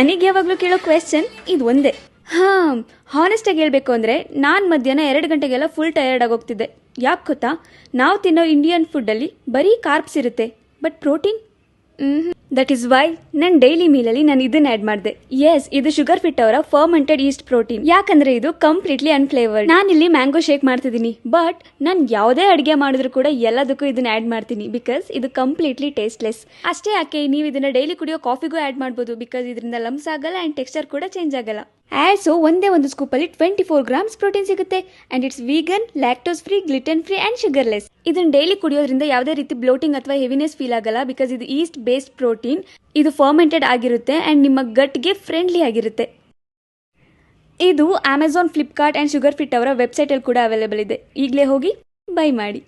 ನನಗೆ ಯಾವಾಗಲೂ ಕೇಳೋ ಕ್ವೆಶ್ಚನ್ ಇದು ಒಂದೇ. ಹಾನೆಸ್ಟಾಗಿ ಹೇಳ್ಬೇಕು ಅಂದರೆ ನಾನು ಮಧ್ಯಾಹ್ನ 2 ಗಂಟೆಗೆಲ್ಲ ಫುಲ್ ಟಯರ್ಡ್ ಆಗೋಗ್ತಿದ್ದೆ. ಯಾಕೆ ಗೊತ್ತಾ? ನಾವು ತಿನ್ನೋ ಇಂಡಿಯನ್ ಫುಡ್ಡಲ್ಲಿ ಬರೀ ಕಾರ್ಬ್ಸ್ ಇರುತ್ತೆ, but protein that is why ನನ್ನ ಡೈಲಿ ಮೀಲಲ್ಲಿ ನಾನು ಇದನ್ನ ಆ್ಯಡ್ ಮಾಡಿದೆ. ಎಸ್, ಇದು ಶುಗರ್ ಫಿಟ್ ಅವರ ಫರ್ಮೆಂಟೆಡ್ ಈಸ್ಟ್ ಪ್ರೋಟೀನ್. ಯಾಕಂದ್ರೆ ಇದು ಕಂಪ್ಲೀಟ್ಲಿ ಅನ್ಫ್ಲೇವರ್ಡ್. ನಾನಿಲ್ಲಿ ಮ್ಯಾಂಗೋ ಶೇಕ್ ಮಾಡ್ತಿದ್ದೀನಿ, ಬಟ್ ನಾನು ಯಾವುದೇ ಅಡುಗೆ ಮಾಡಿದ್ರು ಕೂಡ ಎಲ್ಲದಕ್ಕೂ ಇದನ್ನ ಆ್ಯಡ್ ಮಾಡ್ತೀನಿ ಬಿಕಾಸ್ ಇದು ಕಂಪ್ಲೀಟ್ಲಿ ಟೇಸ್ಟ್ಲೆಸ್. ಅಷ್ಟೇ ಯಾಕೆ, ನೀವು ಇದನ್ನ ಡೈಲಿ ಕುಡಿಯೋ ಕಾಫಿಗೂ ಆ್ಯಡ್ ಮಾಡ್ಬೋದು ಬಿಕಾಸ್ ಇದರಿಂದ ಲಮ್ಸ್ ಆಗಲ್ಲ ಆ್ಯಂಡ್ ಟೆಕ್ಸ್ಚರ್ ಕೂಡ ಚೇಂಜ್ ಆಗಲ್ಲ. ಸೊ ಒಂದೇ ಒಂದು ಸ್ಕೂಪಲ್ಲಿ 24 ಗ್ರಾಮ್ಸ್ ಪ್ರೋಟೀನ್ ಸಿಗುತ್ತೆ and it's vegan, lactose free, gluten free and sugarless. ಇದನ್ನ ಡೈಲಿ ಕುಡಿಯೋದ್ರಿಂದ ಯಾವುದೇ ರೀತಿ ಬ್ಲೋಟಿಂಗ್ ಅಥವಾ ಹೆವಿನೆಸ್ ಫೀಲ್ ಆಗಲ್ಲ ಬಿಕಾಸ್ ಇದು ಈಸ್ಟ್ ಬೇಸ್ಡ್ ಪ್ರೋಟೀನ್. ಇದು ಫರ್ಮೆಂಟೆಡ್ ಆಗಿರುತ್ತೆ ಅಂಡ್ ನಿಮ್ಮ ಗಟ್ಗೆ ಫ್ರೆಂಡ್ಲಿ ಆಗಿರುತ್ತೆ. ಇದು Amazon, Flipkart and sugar fit ಅವರ ವೆಬ್ಸೈಟಲ್ಲಿ ಕೂಡ ಅವೈಲೇಬಲ್ ಇದೆ. ಈಗಲೇ ಹೋಗಿ ಬೈ ಮಾಡಿ.